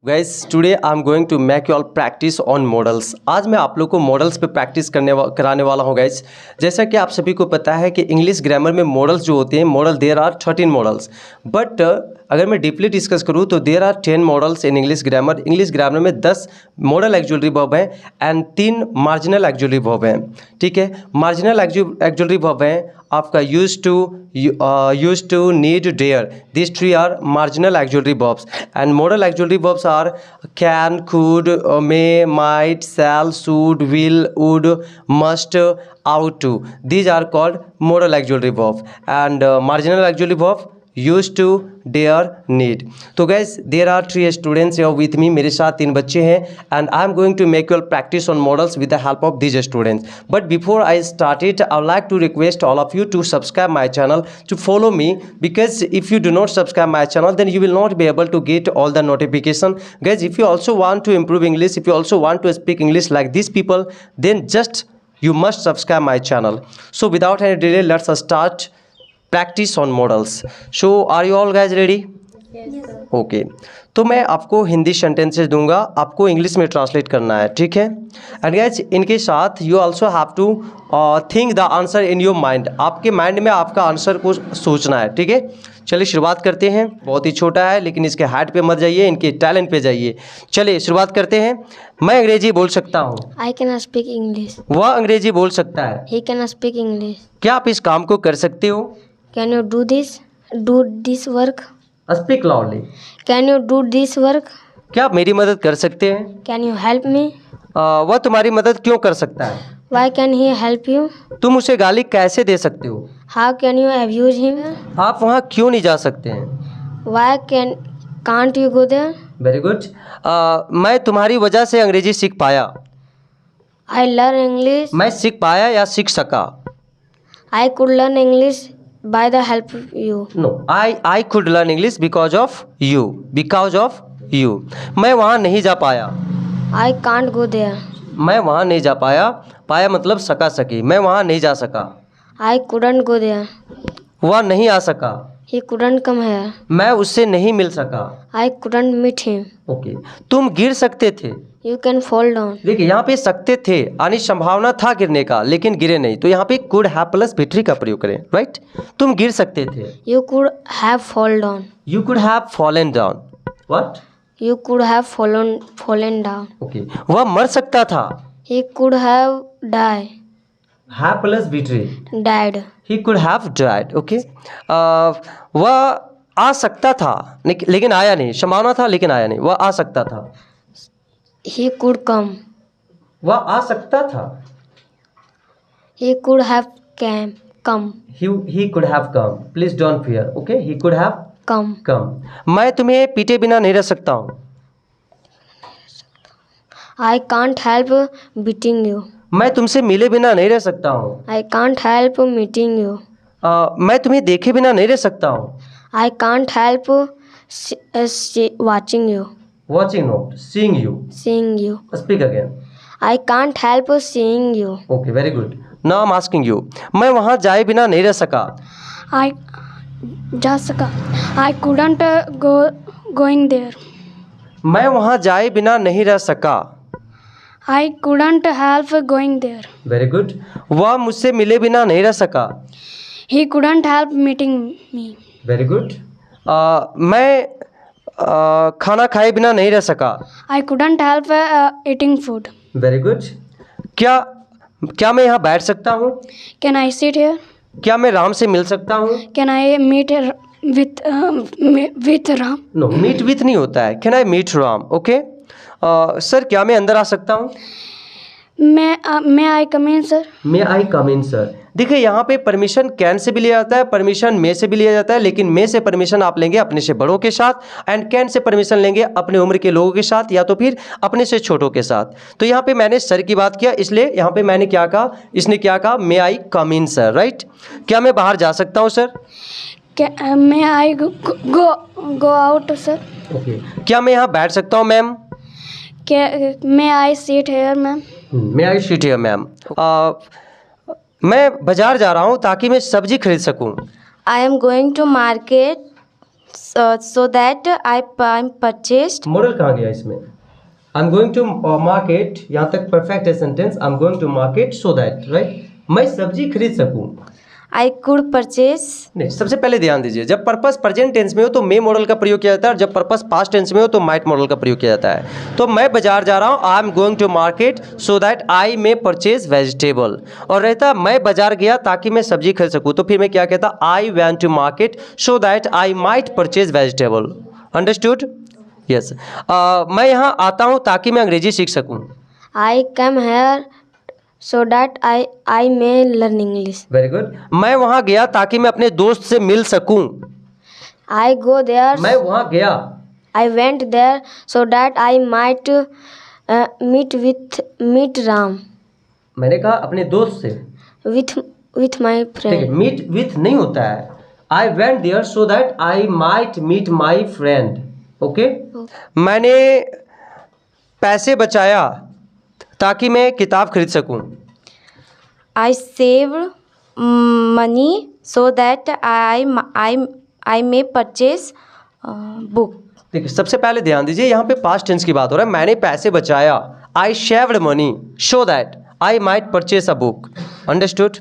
Guys today I am going to make you all practice on models. आज मैं आप लोग को मॉडल्स पे प्रैक्टिस कराने वाला हूँ गाइस। जैसा कि आप सभी को पता है कि इंग्लिश ग्रामर में मॉडल्स जो होते हैं, modal there are 13 modals, but अगर मैं डीपली डिस्कस करूँ तो there are 10 modals in English grammar. English grammar में 10 मॉडल एक्जुलरी वर्ब हैं एंड 3 मार्जिनल एक्जुलरी वर्ब हैं। ठीक है, मार्जिनल एक्जुलरी वर्ब हैं आपका use to, need, dare. This 3 are marginal auxiliary verbs and modal auxiliary verbs are can, could, may, might, shall, should, will, would, must, ought to. These are called modal auxiliary verb and marginal auxiliary verb used to, dare, need. तो guys there are 3 students here with me. मेरे साथ 3 बच्चे हैं and I am going to make you all practice on models with the help of these students. But before I start it, I would like to request all of you to subscribe my channel, to follow me, because if you do not subscribe my channel then you will not be able to get all the notification. Guys, if you also want to improve English, if you also want to speak English like these people, then just you must subscribe my channel. So without any delay, let's start practice on models. So are you all guys ready? Yes, sir. Okay तो मैं आपको Hindi sentences दूंगा, आपको English में translate करना है, ठीक है। एंड गाइस इनके साथ you also have to think the answer in your mind. आपके माइंड में आपका आंसर को सोचना है, ठीक है। चलिए शुरुआत करते हैं। बहुत ही छोटा है लेकिन इसके हाइट पे मत जाइए, इनके टैलेंट पे जाइए। चलिए शुरुआत करते हैं। मैं अंग्रेजी बोल सकता हूँ। I can speak English. वह अंग्रेजी बोल सकता है। He can speak English. क्या आप इस काम को कर सकते हो? Can you do this? Do this work? Speak loudly. Can you do this work? क्या आप मेरी मदद कर सकते हैं? Can you help me? वह तुम्हारी मदद क्यों कर सकता है? Why can he help you? तुम उसे गाली कैसे दे सकते हो? How can you abuse him? आप वहाँ क्यों नहीं जा सकते हैं? Why can't you go there? Very good. मैं तुम्हारी वजह से अंग्रेजी सीख पाया। I learn English. मैं सीख पाया या सीख सका? I could learn English by the help of you. No, I could learn English because of you. Because of you. मैं वहाँ नहीं जा पाया। I can't go there. मैं वहाँ नहीं जा पाया। पाया मतलब सका सकी। मैं वहाँ नहीं जा सका। I couldn't go there. वह नहीं आ सका। He couldn't come here. मैं उससे नहीं मिल सका। I couldn't meet him. Okay तुम गिर सकते थे। You can fall down. देखिए यहाँ पे सकते थे यानी संभावना था गिरने का लेकिन गिरे नहीं, तो यहाँ पे कुड हैव प्लस भिट्री का प्रयोग करें, राइट। तुम गिर सकते थे। You could have fall down. You could have fallen down. What? You could have fallen down. Okay वह मर सकता था। He could have have plus भिट्री। died. He could have died. Okay वह आ सकता था लेकिन आया नहीं। संभावना था लेकिन आया नहीं। वह आ सकता था। He could come. वह आ सकता था। He could have come. He could have come. Please don't fear. Okay he could have Come. कम। मैं तुम्हें पीटे बिना नहीं रह सकता हूँ। I can't help beating you. मैं तुमसे मिले बिना नहीं रह सकता हूँ। I can't help meeting you. मैं तुम्हें देखे बिना नहीं रह सकता हूँ। I can't help watching you. Watching note seeing you. Seeing you. Speak again. I can't help seeing you. Okay very good. Now I am asking you. मैं वहाँ जाए बिना नहीं रह सका। I couldn't going there. मैं वहाँ जाए बिना नहीं रह सका। I couldn't help going there. Very good. वह मुझसे मिले बिना नहीं रह सका। He couldn't help meeting me. Very good. मैं खाना खाए बिना नहीं रह सका। I couldn't help eating food. Very good. क्या मैं यहाँ बैठ सकता हूँ? Can I sit here? क्या मैं राम से मिल सकता हूँ? Can I meet with Ram? No, meet with नहीं होता है। Can I meet Ram? Okay sir क्या मैं अंदर आ सकता हूँ? May I come in, sir? May I come in sir. देखिए यहाँ पे परमिशन कैन से भी लिया जाता है, परमिशन मे से भी लिया जाता है, लेकिन मे से परमिशन आप लेंगे अपने से बड़ों के साथ एंड कैन से परमिशन लेंगे अपने उम्र के लोगों के साथ या तो फिर अपने से छोटों के साथ। तो यहाँ पे मैंने सर की बात किया इसलिए यहाँ पे मैंने क्या कहा, इसने क्या कहा, मे आई कम इन सर, राइट। क्या मैं बाहर जा सकता हूँ sir? May I go out, sir? Okay क्या मैं यहाँ बैठ सकता हूँ ma'am? May I sit here, ma'am? May I sit here ma'am. मैं बाजार जा रहा हूँ ताकि मैं सब्जी खरीद सकूँ। I am going to market so that I purchased. Modal कहाँ गया इसमें? I am going to market, यहाँ तक परफेक्ट है sentence. I am going to market so that, right, मैं सब्जी खरीद सकूँ। I could purchase. नहीं, सबसे पहले ध्यान दीजिए, जब पर्पस प्रेजेंट टेंस में हो तो मे मॉडल का प्रयोग किया जाता है, और जब पर्पस पास्ट टेंस में हो तो माइट मॉडल का प्रयोग किया जाता है। तो मैं बाजार जा रहा हूँ, I am going to market so that I may purchase vegetable, और रहता मैं बाजार गया ताकि मैं सब्जी खरीद सकूँ, तो फिर मैं क्या कहता, I went to market so that I might purchase vegetable. Understood? Yes. मैं यहाँ आता हूँ ताकि मैं अंग्रेजी सीख सकूँ। I came here so that I may learn English. Very good. मैं वहाँ गया ताकि मैं अपने दोस्त से मिल सकूँ। I go there. मैं वहाँ गया। I went there so that I might meet Ram. मैंने कहा अपने दोस्त से। with my ठीक है, friend. मीट विथ नहीं होता है। I went there so that I might meet my friend. Okay. मैंने पैसे बचाया ताकि मैं किताब खरीद सकूं। I saved money so that I may purchase book. ठीक है, सबसे पहले ध्यान दीजिए, यहाँ पे पास्ट टेंस की बात हो रहा है। मैंने पैसे बचाया, I saved money so that I might purchase a book. Understood?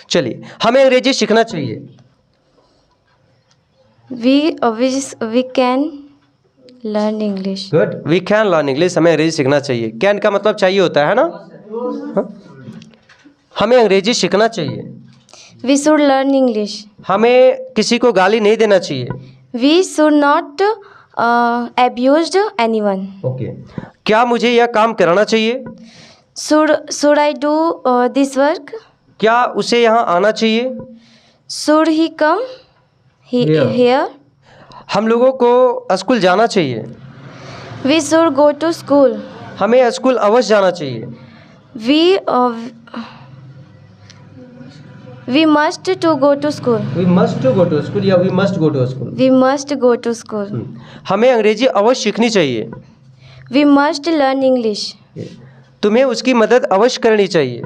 चलिए, हमें अंग्रेजी सीखना चाहिए। We can learn English. Good, we can learn English. हमें अंग्रेजी सीखना चाहिए। कैन का मतलब चाहिए होता है ना? हाँ? हमें अंग्रेजी सीखना चाहिए। We should learn English. हमें किसी को गाली नहीं देना चाहिए। We should not abuse anyone. Okay. क्या मुझे यह काम कराना चाहिए? Should I do this work? क्या उसे यहाँ आना चाहिए? Should he come here? हम लोगों को स्कूल जाना चाहिए। We should go to school. हमें स्कूल अवश्य जाना चाहिए। We must to go to school. We must to go to school या we must go to school. We must go to school. हमें अंग्रेजी अवश्य सीखनी चाहिए। We must learn English. तुम्हें उसकी मदद अवश्य करनी चाहिए।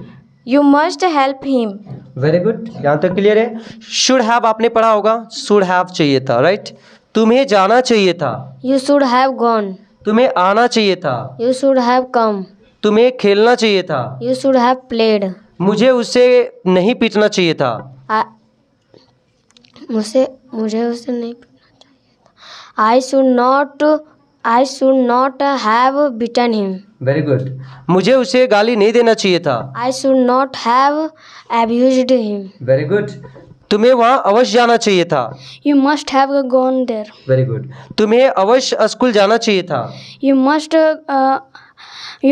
You must help him. Very good, यहाँ तक क्लियर है। शुड हैव आपने पढ़ा होगा, शुड हैव चाहिए था, राइट। तुम्हें जाना चाहिए था। You should have gone. तुम्हें आना चाहिए था। You should have come. तुम्हें खेलना चाहिए था। You should have played. मुझे उसे नहीं पीटना चाहिए था। मुझे उसे नहीं पीटना चाहिए था। I should not have beaten him. Very good. मुझे उसे गाली नहीं देना चाहिए था। I should not have abused him. Very good. तुम्हें वहाँ अवश्य जाना चाहिए था। You must have gone there. Very good. तुम्हें अवश्य स्कूल जाना चाहिए था। You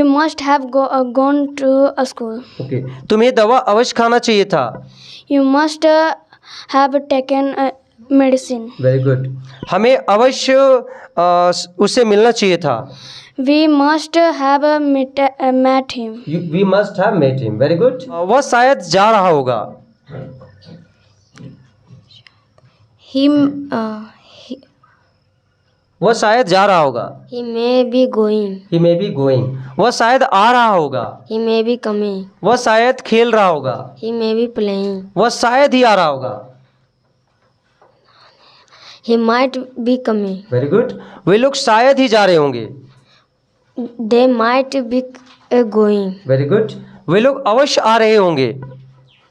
must have gone to a school. Okay. तुम्हें दवा अवश्य खाना चाहिए था। You must have taken medicine. Very good. हमें अवश्य उससे मिलना चाहिए था। We must have met him. We must have met him. Very good. वह शायद जा रहा होगा। वह शायद जा रहा होगा। He may be going. He may be going. वह शायद आ रहा होगा। He may be coming. वह शायद खेल रहा होगा। He may be playing. वह शायद ही आ रहा होगा। He might be coming. Very good. वे लोग शायद ही जा रहे होंगे। They might be going. Very good. वे लोग अवश्य आ रहे होंगे।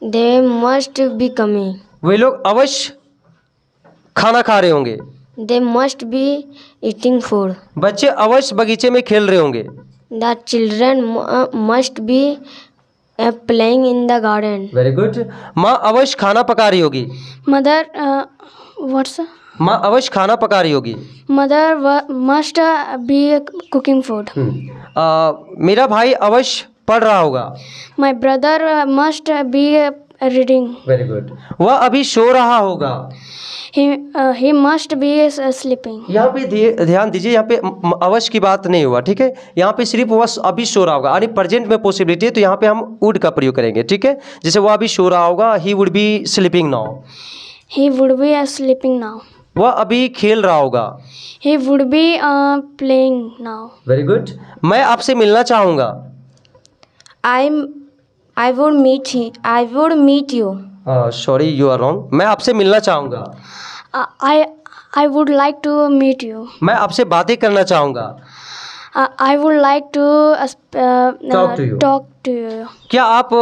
They must be coming. वे लोग अवश्य खाना खा रहे होंगे। They must be eating food. बच्चे अवश्य बगीचे में खेल रहे होंगे। The children must be playing in the garden. Very good. माँ अवश्य खाना पका रही होगी। Mother, what's माँ अवश्य खाना पका रही होगी। mother must be cooking food. मेरा भाई अवश्य पढ़ रहा होगा। My brother must be reading. Very good. वह अभी सो रहा होगा। He must be sleeping. यहाँ पे ध्यान दीजिए, यहाँ पे अवश्य की बात नहीं हुआ, ठीक है। यहाँ पे सिर्फ वह अभी सो रहा होगा, यानी प्रेजेंट में पॉसिबिलिटी है, तो यहाँ पे हम वुड का प्रयोग करेंगे, ठीक है। जैसे वह अभी सो रहा होगा, he would be sleeping now. He would be sleeping now. वह अभी खेल रहा होगा। He would be playing now. Very good. मैं आपसे मिलना चाहूँगा। I would meet you. Sorry, you are wrong. मैं आपसे मिलना चाहूँगा। I would like to meet you. मैं आपसे बातें करना चाहूँगा। I would like to Talk to you. talk to you. क्या आप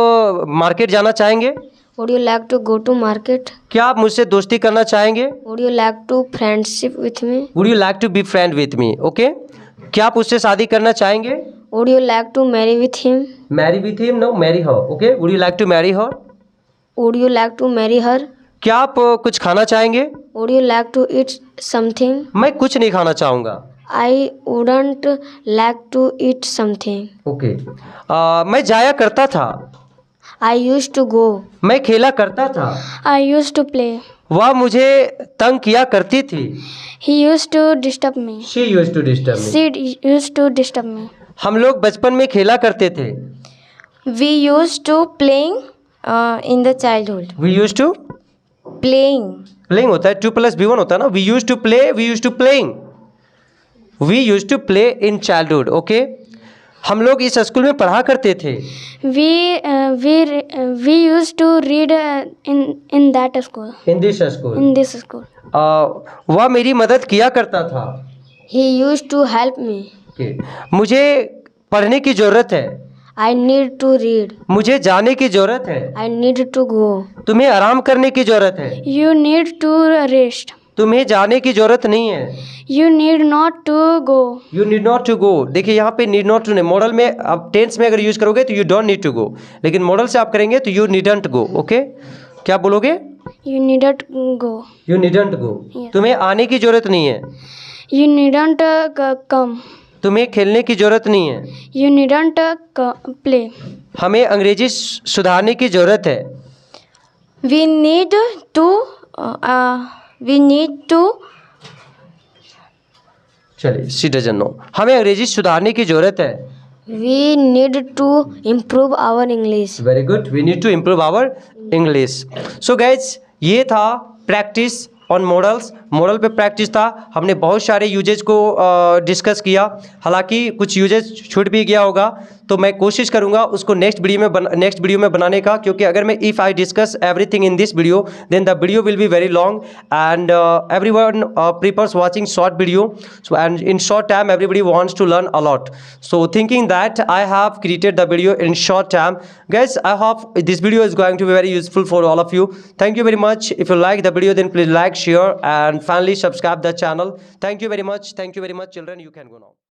मार्केट जाना चाहेंगे? Would you like to go to market? क्या आप मुझसे दोस्ती करना चाहेंगे? Would you like to friendship with me? Would you like to be friend with me? Okay? क्या आप उससे शादी करना चाहेंगे? Would you like to marry with him? Marry with him? No, marry her. Okay? Would you like to marry her? Would you like to marry her? क्या आप कुछ खाना चाहेंगे? Would you like to eat something? मैं कुछ नहीं खाना चाहूँगा। I wouldn't like to eat something. Okay. मैं जाया करता था। I used to go. मैं खेला करता था। I used to play. वह मुझे तंग किया करती थी। He used to disturb me. She used to disturb me. She used to disturb me. हम लोग बचपन में खेला करते थे। We used to playing in the childhood. We used to Playing. playing होता है 2 + B1 होता है ना। We used to play, we used to playing. We used to play in childhood. Okay. हम लोग इस स्कूल में पढ़ा करते थे। We used to read in that school. In this school. In this school. वह मेरी मदद किया करता था। He used to help me. Okay. मुझे पढ़ने की ज़रूरत है। I need to read. मुझे जाने की ज़रूरत है। I need to go. तुम्हें आराम करने की ज़रूरत है। You need to rest. तुम्हें जाने की ज़रूरत नहीं है। You need not to go. You need not to go. देखिए यहाँ पे नीड नॉट टू नहीं, मॉडल में आप टेंस में अगर यूज करोगे तो you don't need to go, लेकिन मॉडल से आप करेंगे तो यू नीडंट गो। ओके, क्या बोलोगे? You needn't go. You needn't go. Yeah. तुम्हें आने की जरूरत नहीं है। You needn't come. तुम्हें खेलने की जरूरत नहीं है। You needn't play. हमें अंग्रेजी सुधारने की जरूरत है। We need to चलिए, शी डजंट नो। हमें अंग्रेजी सुधारने की जरूरत है। We need to improve our English. Very good, we need to improve our English. So guys, ये था प्रैक्टिस ऑन मॉडल्स। मॉडल पे प्रैक्टिस था। हमने बहुत सारे यूजेज को डिस्कस किया, हालांकि कुछ यूजेज छूट भी गया होगा, तो मैं कोशिश करूंगा उसको नेक्स्ट वीडियो में बनाने का, क्योंकि अगर मैं if I discuss everything in this video then the video will be very long and everyone prefers watching short video, so and in short time everybody wants to learn a lot, so thinking that I have created the video in short time. guys, I hope this video is going to be very useful for all of you. Thank you very much. If you like the video, then please like, share and finally subscribe the channel. Thank you very much. Thank you very much, children. You can go now.